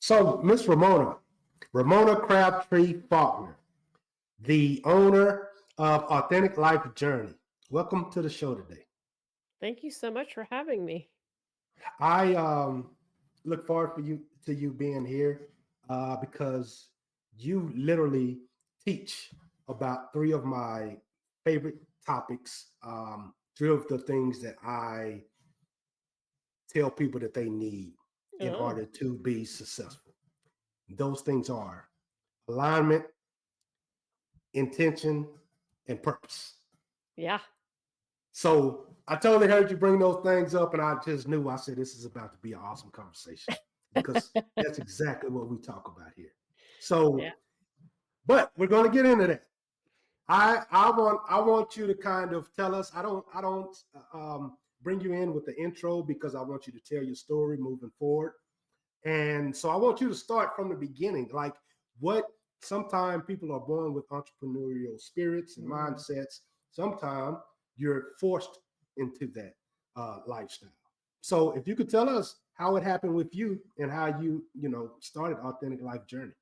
So, Miss Ramona Crabtree-Falkner, the owner of Authentic Life Journey. Welcome to the show today. Thank you so much for having me. I look forward to you being here because you literally teach about three of my favorite topics, three of the things that I tell people that they need in Oh, order to be successful. Those things are alignment, intention, and purpose. yeah. So I totally heard you bring those things up, and I just knew. I said this is about to be an awesome conversation because that's exactly what we talk about here. Yeah. So, but we're going to get into that. I want you to kind of tell us. I don't bring you in with the intro because I want you to tell your story moving forward. And so I want you to start from the beginning. Like what sometimes people are born with entrepreneurial spirits and mindsets. Sometimes you're forced into that lifestyle. So if you could tell us how it happened with you and how you started Authentic Life Journey.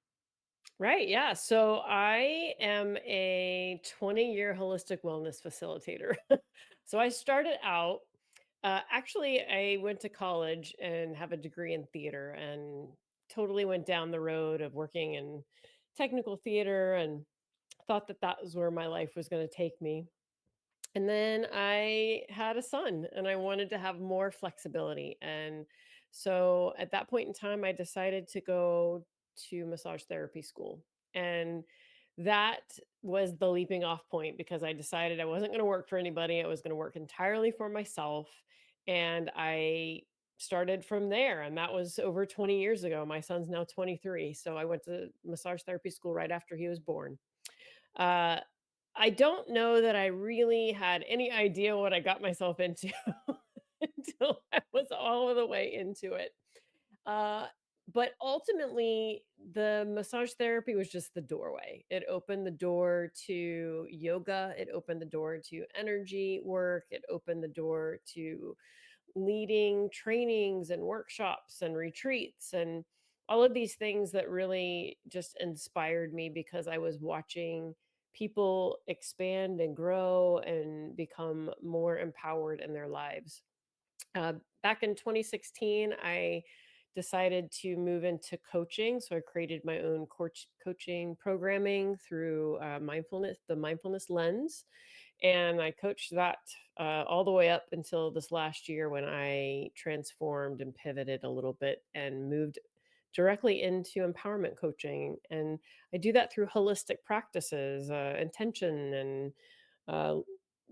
Right. Yeah. So I am a 20-year holistic wellness facilitator. So I started out, actually, I went to college and have a degree in theater and totally went down the road of working in technical theater and thought that that was where my life was going to take me. And then I had a son and I wanted to have more flexibility. And so at that point in time, I decided to go to massage therapy school. And that was the leaping off point because I decided I wasn't going to work for anybody. I was going to work entirely for myself. And I started from there. And that was over 20 years ago. My son's now 23. So I went to massage therapy school right after he was born. Uh, I don't know that I really had any idea what I got myself into until I was all the way into it. Uh, but ultimately, the massage therapy was just the doorway. It opened the door to yoga. It opened the door to energy work. It opened the door to leading trainings and workshops and retreats and all of these things that really just inspired me because I was watching people expand and grow and become more empowered in their lives. Back in 2016, I decided to move into coaching. So I created my own coaching programming through the mindfulness lens. And I coached that all the way up until this last year when I transformed and pivoted a little bit and moved directly into empowerment coaching. And I do that through holistic practices, intention, and uh,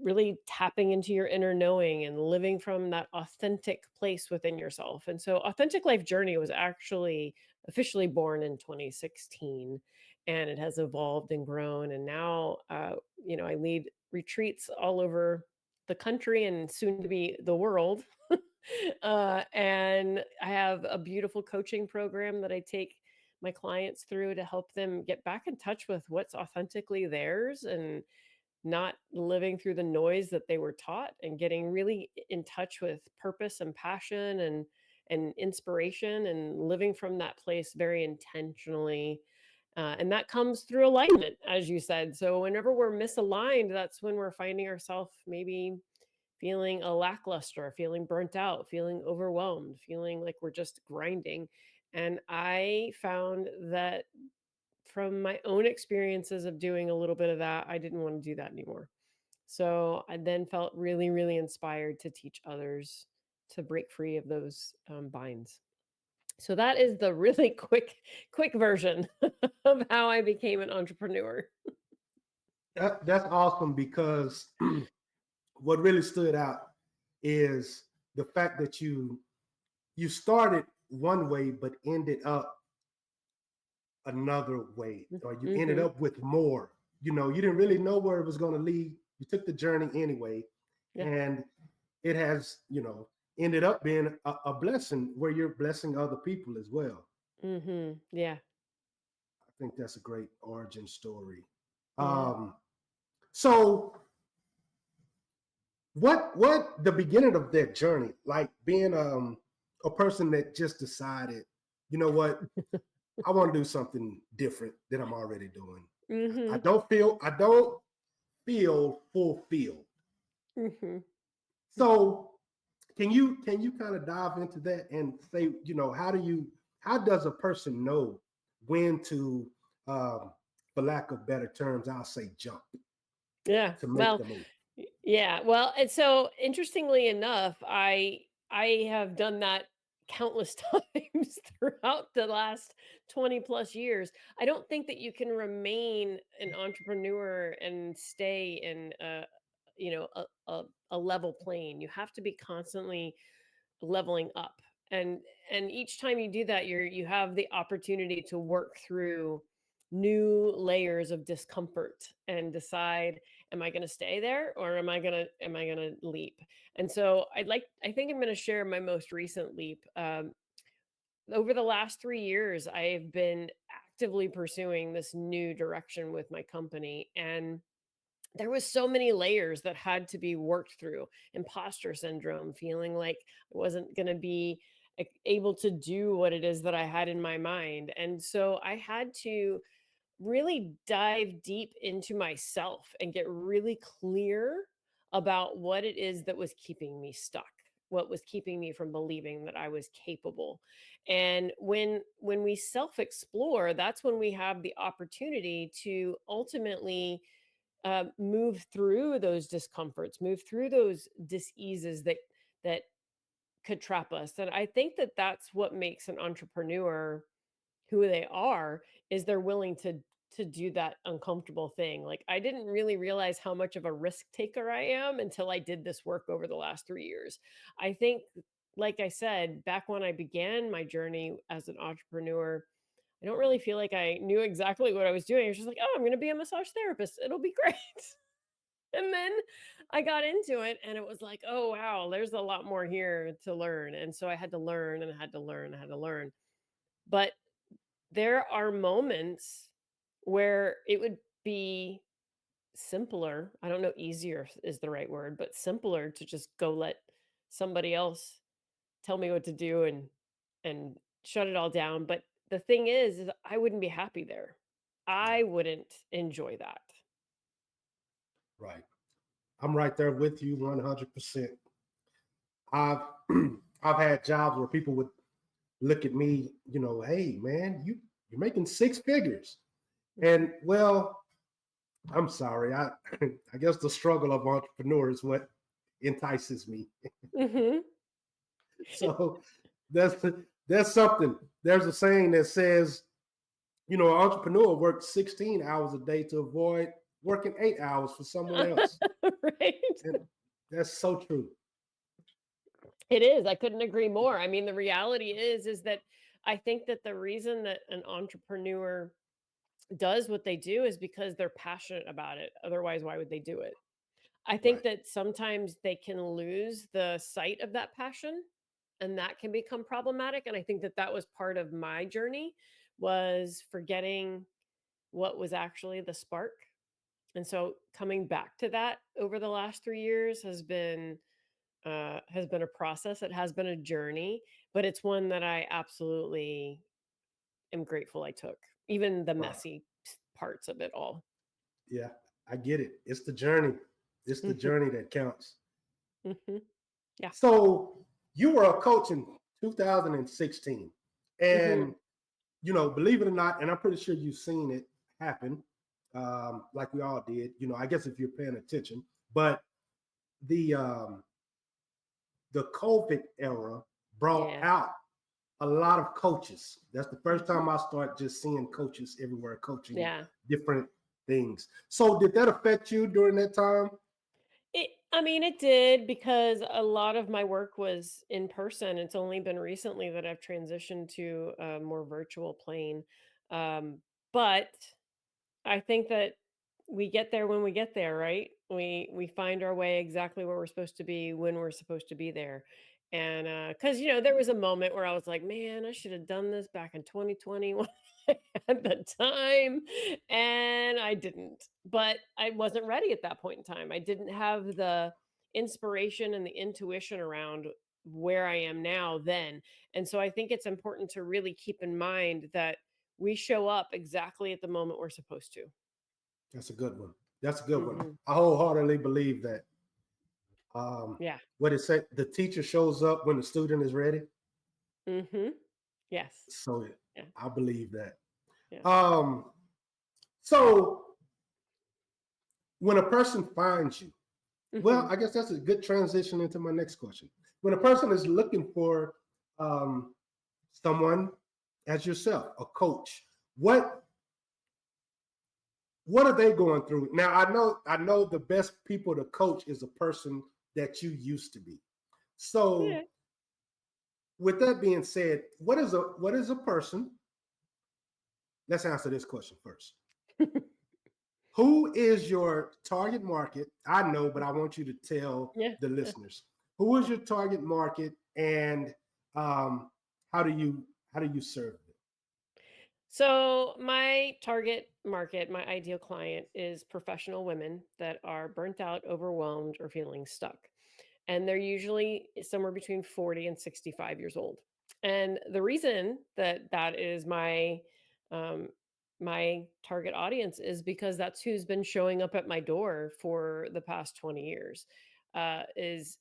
really tapping into your inner knowing and living from that authentic place within yourself. And so, Authentic Life Journey was actually officially born in 2016, and it has evolved and grown. And now, I lead retreats all over the country and soon to be the world. And I have a beautiful coaching program that I take my clients through to help them get back in touch with what's authentically theirs and not living through the noise that they were taught and getting really in touch with purpose and passion and inspiration and living from that place very intentionally. And that comes through alignment, as you said. So whenever we're misaligned, that's when we're finding ourselves maybe feeling a lackluster, feeling burnt out, feeling overwhelmed, feeling like we're just grinding. And I found that from my own experiences of doing a little bit of that, I didn't want to do that anymore. So I then felt really, really inspired to teach others to break free of those binds. So that is the really quick version of how I became an entrepreneur. That's awesome because what really stood out is the fact that you started one way but ended up another way, or you ended Hmm. up with more. You didn't really know where it was going to lead. You took the journey anyway, Yeah. and it has, ended up being a blessing where you're blessing other people as well. Yeah. I think that's a great origin story. Yeah. Um, so what the beginning of that journey, like being a person that just decided you know what? I want to do something different than I'm already doing. I Hmm. don't feel fulfilled. Hmm. So can you kind of dive into that and say, how does a person know when to, for lack of better terms, I'll say jump Yeah. to make Well, the move? yeah. Well, and so interestingly enough, I have done that countless times throughout the last 20 plus years. I don't think that you can remain an entrepreneur and stay in a level plane. You have to be constantly leveling up. And each time you do that, you have the opportunity to work through new layers of discomfort and decide, am I going to stay there, or am I going to leap? And so I think I'm going to share my most recent leap. Over the last 3 years, I've been actively pursuing this new direction with my company, and there was so many layers that had to be worked through. Imposter syndrome, feeling like I wasn't going to be able to do what it is that I had in my mind. And so I had to really dive deep into myself and get really clear about what it is that was keeping me stuck, what was keeping me from believing that I was capable. And when we self explore, that's when we have the opportunity to ultimately move through those discomforts, move through those diseases that could trap us. And I think that that's what makes an entrepreneur who they are, is they're willing to do that uncomfortable thing. Like, I didn't really realize how much of a risk taker I am until I did this work over the last 3 years. I think, like I said, back when I began my journey as an entrepreneur, I don't really feel like I knew exactly what I was doing. I was just like, "Oh, I'm gonna be a massage therapist. It'll be great." And then I got into it and it was like, "Oh, wow, there's a lot more here to learn." And so I had to learn and I had to learn, I had to learn. But there are moments where it would be simpler. I don't know, easier is the right word, but simpler to just go let somebody else tell me what to do and shut it all down. But the thing is I wouldn't be happy there. Yeah, I wouldn't enjoy that. right. I'm right there with you 100%. I've I've had jobs where people would look at me, hey man, you're making six figures. And well, I'm sorry. I guess the struggle of entrepreneur is what entices me. Mhm. So that's that's something. There's a saying that says, an entrepreneur works 16 hours a day to avoid working 8 hours for someone else. Right. And that's so true. It is. I couldn't agree more. I mean, the reality is that I think that the reason that an entrepreneur does what they do is because they're passionate about it. Otherwise, why would they do it? I think Right. that sometimes they can lose the sight of that passion, and that can become problematic. And I think that that was part of my journey, was forgetting what was actually the spark. And so coming back to that over the last 3 years has been a process. It has been a journey, but it's one that I absolutely am grateful I took, even the Right. messy parts of it all. Yeah. I get it. It's the journey. It's the Mhm, journey that counts. mhm. Yeah. So you were a coach in 2016. Mhm. And believe it or not, and I'm pretty sure you've seen it happen, like we all did. I guess if you're paying attention, but the um, the COVID era brought Yeah. out a lot of coaches. That's the first Mhm. time I start just seeing coaches everywhere coaching Yeah. different things. So did that affect you during that time? I mean, it did, because a lot of my work was in person. It's only been recently that I've transitioned to a more virtual plane. But I think that we get there when we get there, right? We find our way exactly where we're supposed to be when we're supposed to be there. And cuz there was a moment where I was like, "Man, I should have done this back in 2020 when I had the time." And I didn't. But I wasn't ready at that point in time. I didn't have the inspiration and the intuition around where I am now then. And so I think it's important to really keep in mind that we show up exactly at the moment we're supposed to. That's a good one. That's a good one. Hmm. I wholeheartedly believe that. Um, Yeah. what it said, the teacher shows up when the student is ready. Hmm. Yes. So Yeah. I believe that. Yeah. Um, so when a person finds you, well, Hmm. I guess that's a good transition into my next question. When a person is looking for um, someone as yourself, a coach, what are they going through? Now I know the best people to coach is a person that you used to be. Yeah. So with that being said, what is a person? Let's answer this question first. Who is your target market? I know, but I want you to tell Yeah. the listeners who is your target market, and um, how do you serve them? So, my target market, my ideal client is professional women that are burnt out, overwhelmed, or feeling stuck. And they're usually somewhere between 40 and 65 years old. And the reason that that is um, my target audience is because that's who's been showing up at my door for the past 20 years. Is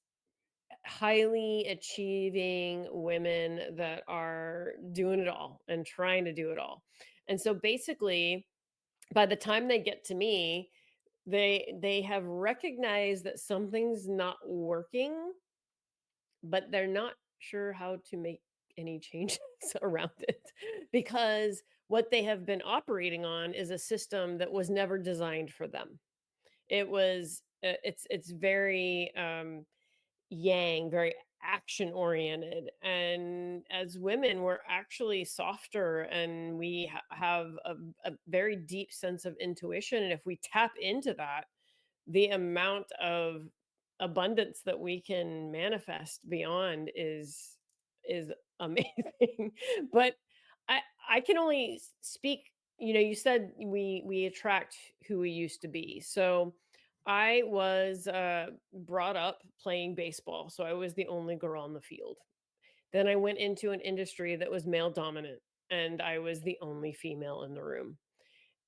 highly achieving women that are doing it all and trying to do it all. And so basically, by the time they get to me, they have recognized that something's not working, but they're not sure how to make any changes around it because what they have been operating on is a system that was never designed for them. It's very yang, very action oriented. And as women, we're actually softer and we have a very deep sense of intuition. And if we tap into that, the amount of abundance that we can manifest beyond is amazing. But I can only speak, you said we attract who we used to be. So I was brought up playing baseball, so I was the only girl on the field. Then I went into an industry that was male dominant, and I was the only female in the room.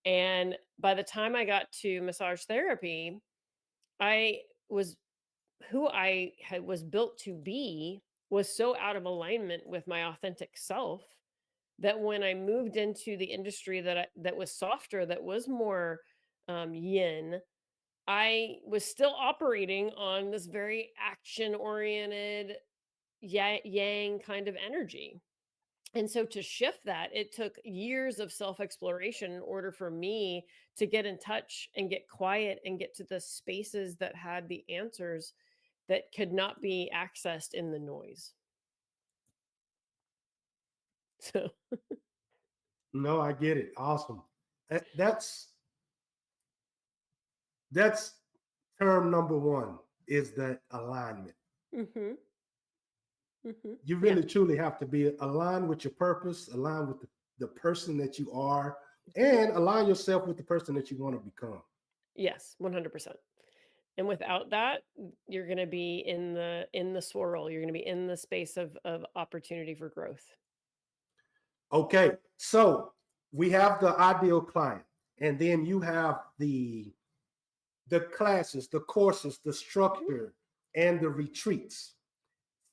And by the time I got to massage therapy, I was was built to be was so out of alignment with my authentic self that when I moved into the industry that was softer, that was more yin, I was still operating on this very action oriented yang kind of energy. And so to shift that, it took years of self exploration in order for me to get in touch and get quiet and get to the spaces that had the answers that could not be accessed in the noise. So, No, I get it. Awesome. That's term number one is that alignment. mhm, You yeah, really truly have to be aligned with your purpose, aligned with the person that you are, mhm, and align yourself with the person that you want to become. yes, 100%. And without that, you're going to be in the swirl. You're going to be in the space of opportunity for growth. Okay, so we have the ideal client, and then you have the classes, the courses, the Mhm, structure, and the retreats.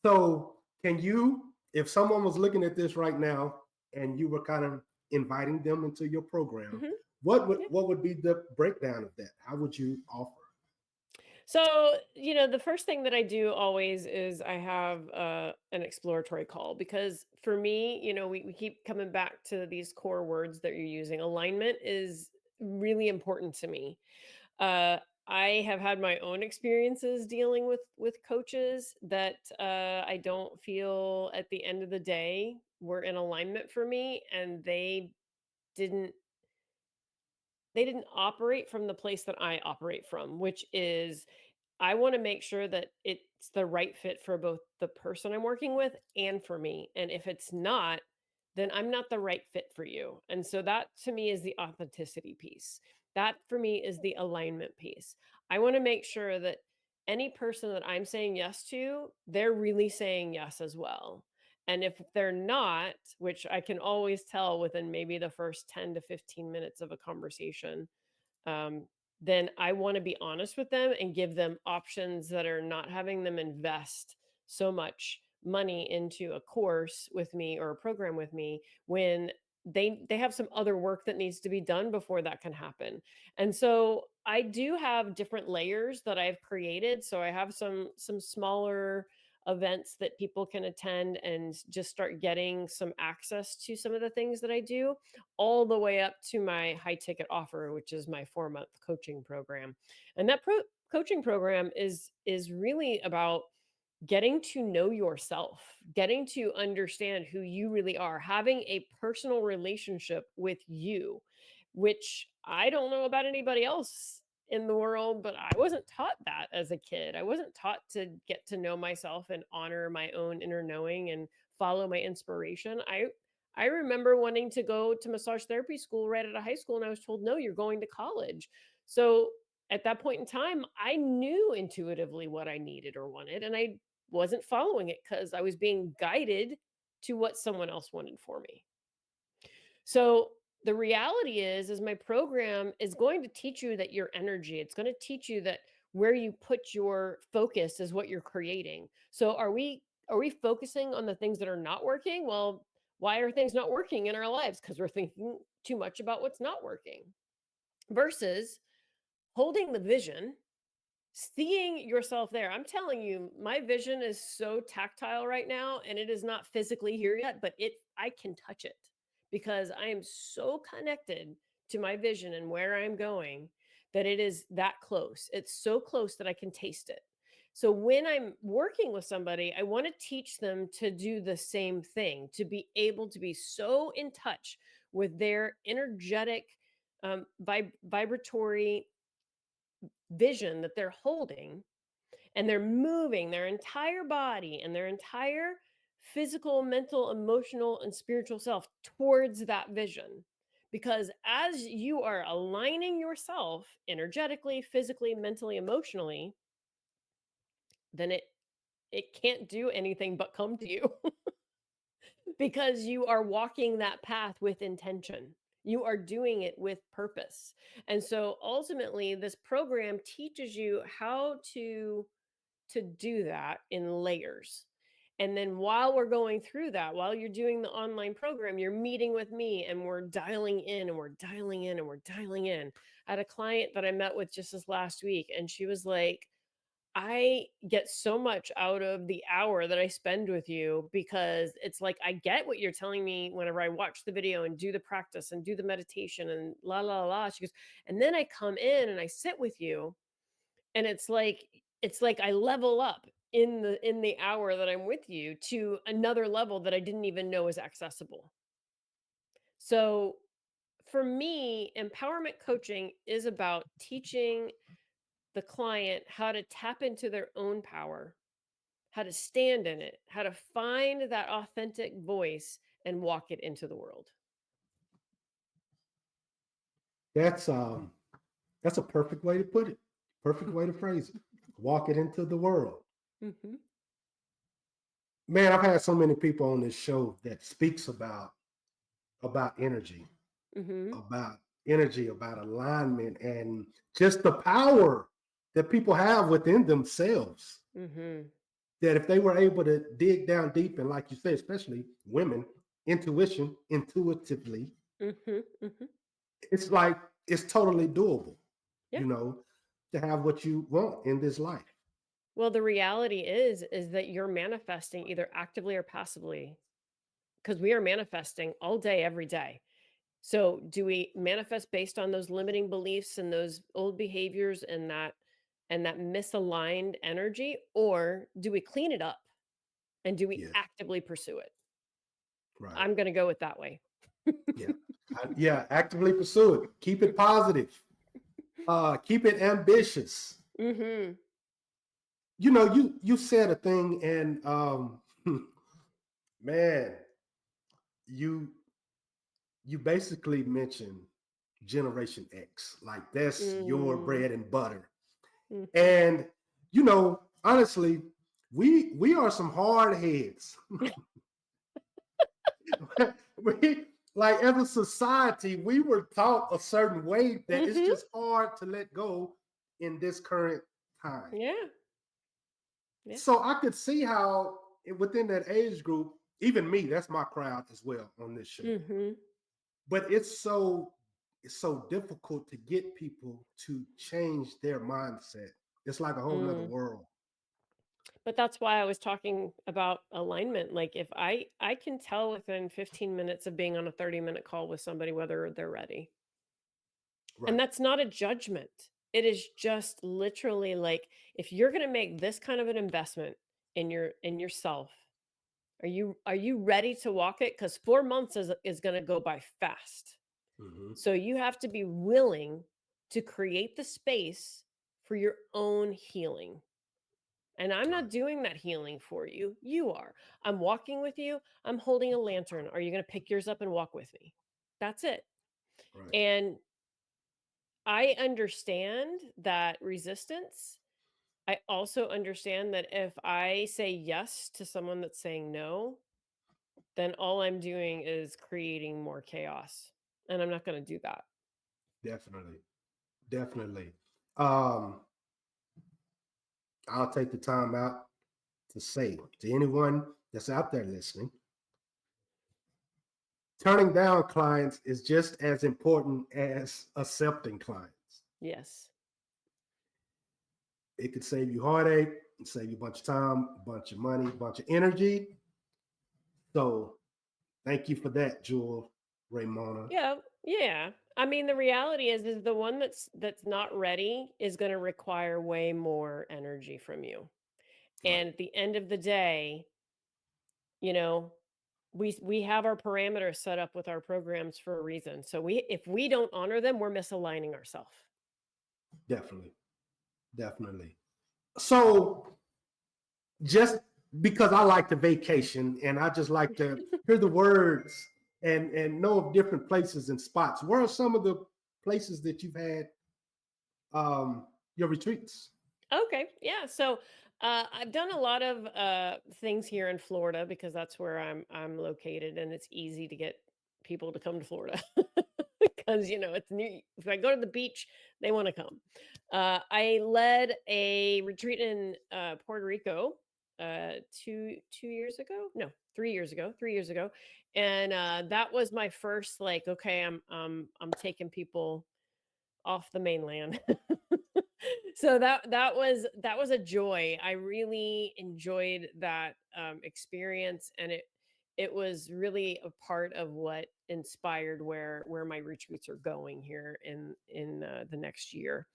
So, can you, if someone was looking at this right now and you were kind of inviting them into your program, mhm, what would yeah. what would be the breakdown of that? How would you offer? So, the first thing that I do always is I have an exploratory call because for me, we keep coming back to these core words that you're using. Alignment is really important to me. Uh, I have had my own experiences dealing with coaches that I don't feel at the end of the day were in alignment for me, and didn't they didn't operate from the place that I operate from, which is I want to make sure that it's the right fit for both the person I'm working with and for me. And if it's not, then I'm not the right fit for you. And so that to me is the authenticity piece. That for me is the alignment piece. I want to make sure that any person that I'm saying yes to, they're really saying yes as well. And if they're not, which I can always tell within maybe the first 10 to 15 minutes of a conversation, um, then I want to be honest with them and give them options that are not having them invest so much money into a course with me or a program with me when they have some other work that needs to be done before that can happen. And so I do have different layers that I've created. So I have some smaller events that people can attend and just start getting some access to some of the things that I do, all the way up to my high ticket offer, which is my 4-month coaching program. And that coaching program is really about getting to know yourself, getting to understand who you really are, having a personal relationship with you, which I don't know about anybody else in the world, but I wasn't taught that as a kid. I wasn't taught to get to know myself and honor my own inner knowing and follow my inspiration. I remember wanting to go to massage therapy school right out of high school, and I was told, no, you're going to college. So at that point in time, I knew intuitively what I needed or wanted, and I wasn't following it because I was being guided to what someone else wanted for me. So the reality is my program is going to teach you that your energy, it's going to teach you that where you put your focus is what you're creating. So are we focusing on the things that are not working? Well, why are things not working in our lives? Because we're thinking too much about what's not working versus holding the vision, seeing yourself there. I'm telling you, my vision is so tactile right now, and it is not physically here yet, but I can touch it because I am so connected to my vision and where I'm going that it is that close. It's so close that I can taste it. So when I'm working with somebody, I want to teach them to do the same thing, to be able to be so in touch with their energetic, vibratory vision that they're holding, and they're moving their entire body and their entire physical, mental, emotional, and spiritual self towards that vision. Because as you are aligning yourself energetically, physically, mentally, emotionally, then it can't do anything but come to you because you are walking that path with intention. You are doing it with purpose. And so ultimately this program teaches you how to do that in layers. And then while we're going through that, while you're doing the online program, you're meeting with me and we're dialing in and we're dialing in and we're dialing in. I had a client that I met with just this last week, and she was like, I get so much out of the hour that I spend with you because it's like I get what you're telling me whenever I watch the video and do the practice and do the meditation and la la la. She goes, and then I come in and I sit with you, and it's like I level up in the hour that I'm with you to another level that I didn't even know was accessible. So for me, empowerment coaching is about teaching the client how to tap into their own power, how to stand in it, how to find that authentic voice and walk it into the world. That's that's a perfect way to put it. Perfect way to phrase it. Walk it into the world. Hmm. Man, I've had so many people on this show that speaks about energy, Hmm. about energy, about alignment, and just the power that people have within themselves. Hmm. That if they were able to dig down deep and, like you say, especially women, intuitively, Hmm. Hmm. it's like it's totally doable, Yeah. you know, to have what you want in this life. Well, the reality is that you're manifesting either actively or passively, because we are manifesting all day, every day. So, do we manifest based on those limiting beliefs and those old behaviors and that misaligned energy, or do we clean it up and do we Yes, actively pursue it? right. I'm going to go with that way. Yeah. Yeah, actively pursue it. Keep it positive. Keep it ambitious. Mhm. You know, you said a thing, and man, you you basically mentioned Generation X. Like that's your Mm. bread and butter. Mhm. And honestly, we are some hard heads. we like as a society, we were taught a certain way that it's Mm-hmm. just hard to let go in this current time. Yeah. Yeah. So I could see how within that age group, even me, that's my crowd as well on this show. Mm-hmm. But it's so difficult to get people to change their mindset. It's like a whole nother Mm. world. But that's why I was talking about alignment. Like if I can tell within 15 minutes of being on a 30-minute call with somebody whether they're ready. And Right. that's not a judgment. It is just literally like if you're going to make this kind of an investment in yourself, are you ready to walk it? Cuz 4 months is going to go by fast. Mm-hmm. So you have to be willing to create the space for your own healing. And I'm not Right. doing that healing for you. You are. I'm walking with you. I'm holding a lantern. Are you going to pick yours up and walk with me? That's it. Right. And I understand that resistance. I also understand that if I say yes to someone that's saying no, then all I'm doing is creating more chaos. And I'm not going to do that. Definitely. Definitely. Um, I'll take the time out to say to anyone that's out there listening, turning down clients is just as important as accepting clients. Yes. It could save you heartache, and save you a bunch of time, a bunch of money, a bunch of energy. So thank you for that, Jewel Ramona. Yeah. Yeah. I mean, the reality is the one that's not ready is going to require way more energy from you. Right. And at the end of the day, you know, we have our parameters set up with our programs for a reason. So we if we don't honor them, we're misaligning ourselves. Definitely. Definitely. So just because I like to vacation and I just like to hear the words and know of different places and spots, where are some of the places that you've had your retreats? Okay. Yeah. So I've done a lot of things here in Florida because that's where I'm located, and it's easy to get people to come to Florida because it's new. If I go to the beach, they want to come. I led a retreat in Puerto Rico two years ago. No, 3 years ago. 3 years ago, and that was my first like. Okay, I'm taking people off the mainland. So that was a joy. I really enjoyed that experience, and it was really a part of what inspired where my retreats are going here in the next year.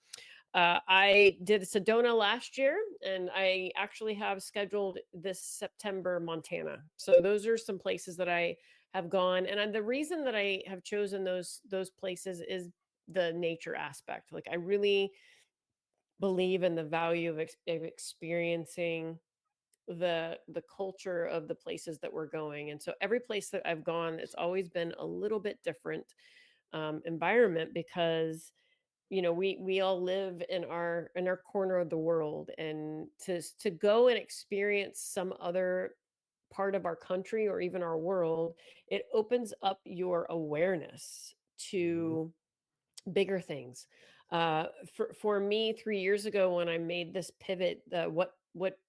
I did Sedona last year, and I actually have scheduled this September Montana. So those are some places that I have gone, and the reason that I have chosen those places is the nature aspect. Like I really believe in the value of experiencing the culture of the places that we're going. And so every place that I've gone, it's always been a little bit different environment because we all live in our corner of the world, and to go and experience some other part of our country or even our world, it opens up your awareness Mhm. to bigger things. For me, 3 years ago when I made this pivot, what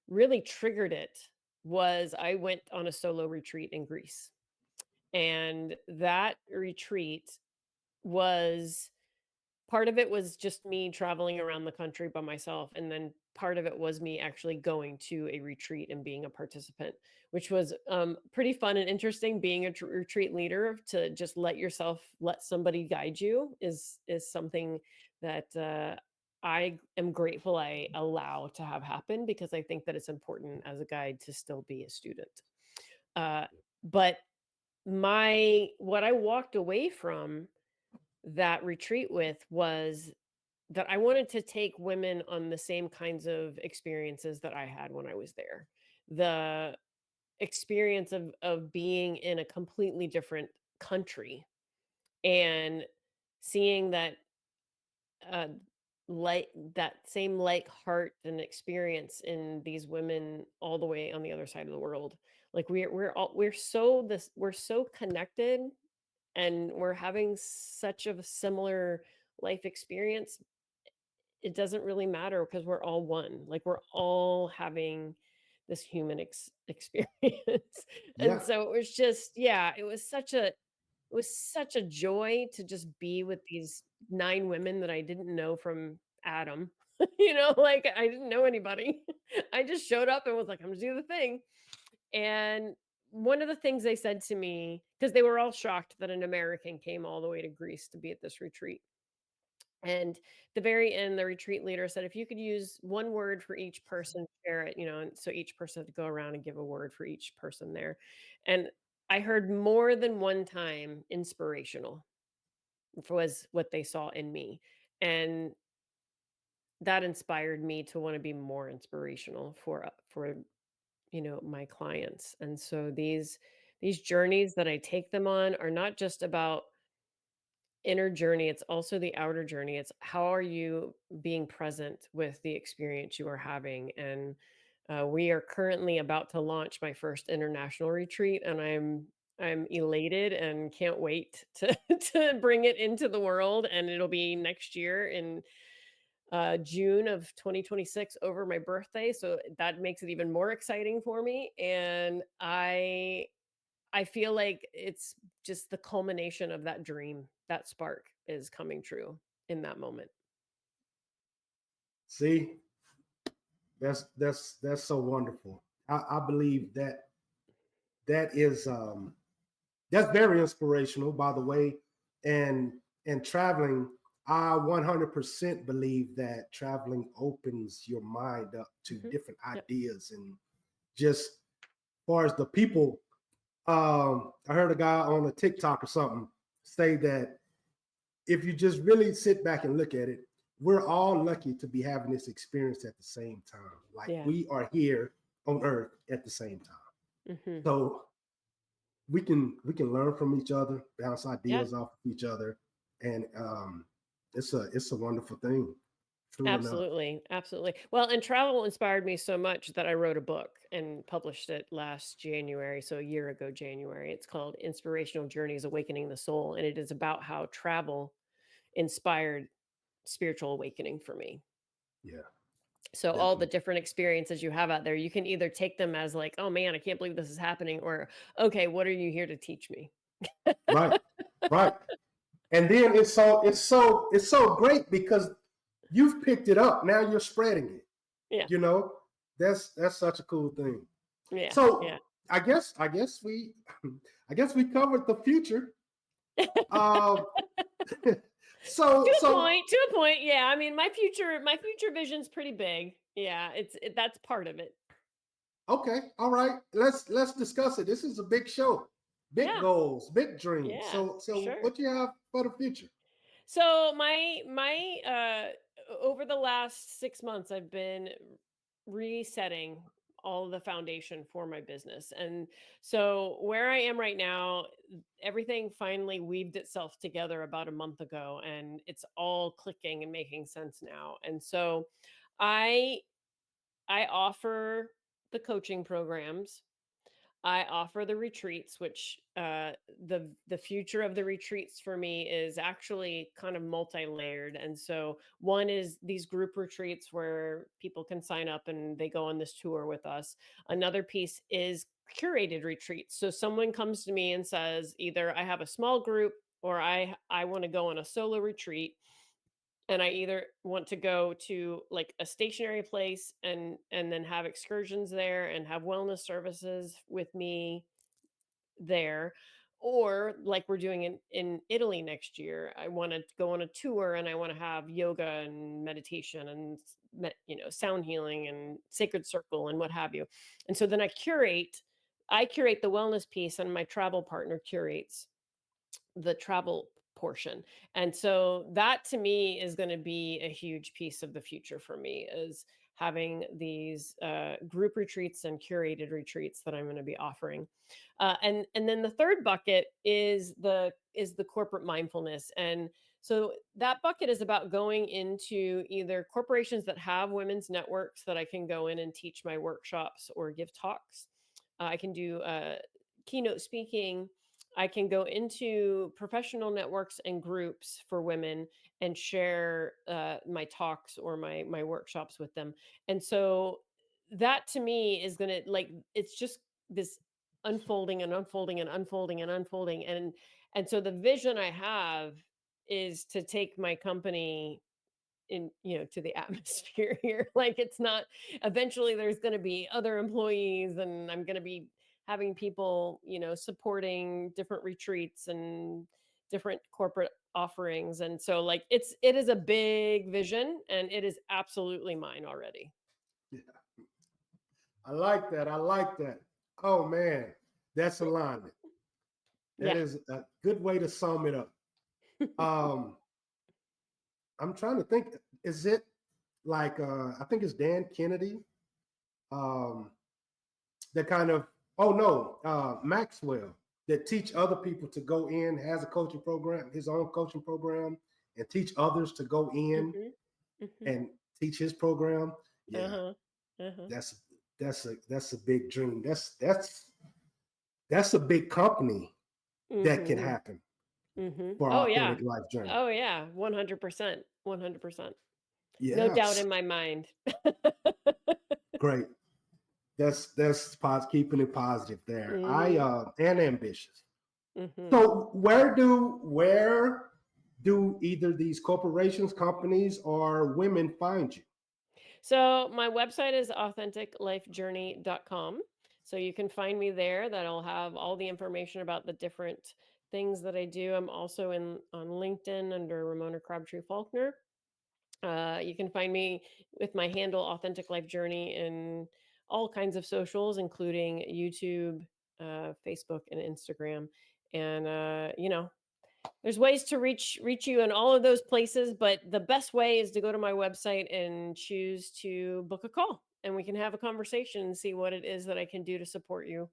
really triggered it was I went on a solo retreat in Greece, and that retreat was part of it was just me traveling around the country by myself, and then part of it was me actually going to a retreat and being a participant, which was pretty fun and interesting. Being a retreat leader, to just let somebody guide you is something that I am grateful I allow to have happen, because I think that it's important as a guide to still be a student. Uh, but my what I walked away from that retreat with was that I wanted to take women on the same kinds of experiences that I had when I was there. The experience of being in a completely different country and seeing that uh, like that same like heart and experience in these women all the way on the other side of the world. Like we're so connected, and we're having such of a similar life experience. It doesn't really matter because we're all one. Like we're all having this human experience. And Yeah. so it was just, yeah, it was such a joy to just be with these 9 women that I didn't know from Adam. Like, I didn't know anybody. I just showed up and was like, "I'm gonna do the thing." And one of the things they said to me, because they were all shocked that an American came all the way to Greece to be at this retreat. And the very end, the retreat leader said, "If you could use one word for each person, share it," and so each person had to go around and give a word for each person there. And I heard more than one time inspirational was what they saw in me. And that inspired me to want to be more inspirational for my clients. And so these journeys that I take them on are not just about inner journey, it's also the outer journey. It's how are you being present with the experience you are having. And we are currently about to launch my first international retreat, and I'm elated and can't wait to to bring it into the world. And it'll be next year in June of 2026 over my birthday, so that makes it even more exciting for me. And I feel like it's just the culmination of that dream. That spark is coming true in that moment. See, that's so wonderful. I believe that that is that's very inspirational, by the way. And traveling, I 100% believe that traveling opens your mind up to Mhm. different Yep. ideas. And just as far as the people, I heard a guy on a TikTok or something say that if you just really sit back and look at it, we're all lucky to be having this experience at the same time. Like Yeah. we are here on earth at the same time. Mhm. So we can learn from each other, bounce Yeah. ideas off of each other, and it's a wonderful thing. True enough. Absolutely, absolutely. Well, and travel inspired me so much that I wrote a book and published it last January, so a year ago January. It's called Inspirational Journeys Awakening the Soul, and it is about how travel inspired spiritual awakening for me. Yeah, So all the definitely. different experiences you have out there, you can either take them as like, "Oh man, I can't believe this is happening," or, "Okay, what are you here to teach me?" Right, right. And then it's so great because you've picked it up. Now you're spreading it. Yeah. You know, that's such a cool thing. Yeah. So Yeah. I guess we covered the future. Uh, so To a point, yeah. I mean, my future vision's pretty big. Yeah, that's part of it. okay, all right. Let's discuss it. This is a big show, big Yeah. goals, big dreams. Yeah, for So sure. what do you have for the future? So over the last 6 months, I've been resetting all of the foundation for my business. And so where I am right now, everything finally weaved itself together about a month ago, and it's all clicking and making sense now. And so I I offer the coaching programs. I offer the retreats, which the future of the retreats for me is actually kind of multi-layered. And so one is these group retreats where people can sign up and they go on this tour with us. Another piece is curated retreats. So someone comes to me and says, either I have a small group or I want to go on a solo retreat, and I either want to go to like a stationary place and then have excursions there and have wellness services with me there, or like we're doing in Italy next year, I want to go on a tour and I want to have yoga and meditation and sound healing and sacred circle and what have you. And so then I curate the wellness piece, and my travel partner curates the travel portion. And so that to me is going to be a huge piece of the future for me, is having these group retreats and curated retreats that I'm going to be offering. And then the third bucket is the corporate mindfulness. And So that bucket is about going into either corporations that have women's networks that I can go in and teach my workshops or give talks. I can do keynote speaking. I can go into professional networks and groups for women and share my talks or my workshops with them. And so that to me is going to, like, it's just this unfolding and unfolding and unfolding and unfolding. And so the vision I have is to take my company in, to the atmosphere here. Like, it's not, eventually there's going to be other employees, and I'm going to be having people, supporting different retreats and different corporate offerings. And so, like, it is a big vision, and it is absolutely mine already. Yeah. I like that. I like that. Oh man, that's alignment. That Yeah. is a good way to sum it up. I'm trying to think. Is it like I think it's Dan Kennedy, that kind of, oh no, Maxwell, that teach other people to go in, has a coaching program, his own coaching program, and teach others to go in and teach his program. Yeah, that's that's a big dream. That's a big company that can happen for Oh yeah. authentic life journey. Oh yeah. 100%. 100%. No doubt Yes, in my mind. great. That's keeping it positive there. I Mhm. and ambitious. Mhm. So where do either these corporations, companies, or women find you? So my website is authenticlifejourney.com. So you can find me there. That'll have all the information about the different things that I do. I'm also on LinkedIn under Ramona Crabtree-Falkner. You can find me with my handle Authentic Life Journey in all kinds of socials, including YouTube, Facebook, and Instagram. And there's ways to reach you in all of those places, but the best way is to go to my website and choose to book a call, and we can have a conversation and see what it is that I can do to support you.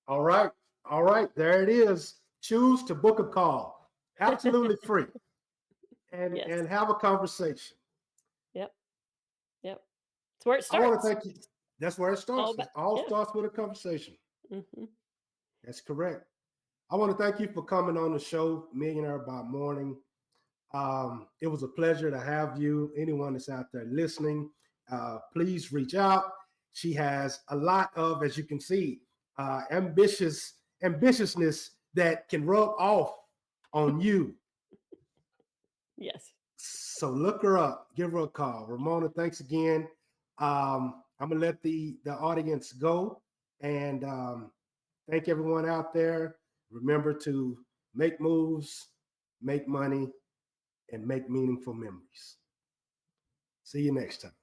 All right. All right. There it is. Choose to book a call. Absolutely free. Yes. And have a conversation. Yep. Yep. It's where it I want to starts. thank you. That's where it All starts. about It all yeah. starts with a conversation. Hmm. That's correct. I want to thank you for coming on the show, Millionaire by Morning. It was a pleasure to have you. Anyone that's out there listening, please reach out. She has a lot of, as you can see, ambitiousness that can rub off on you. Yes. So look her up, give her a call. Ramona, thanks again. I'm gonna let the audience go, and thank everyone out there. Remember to make moves, make money, and make meaningful memories. See you next time.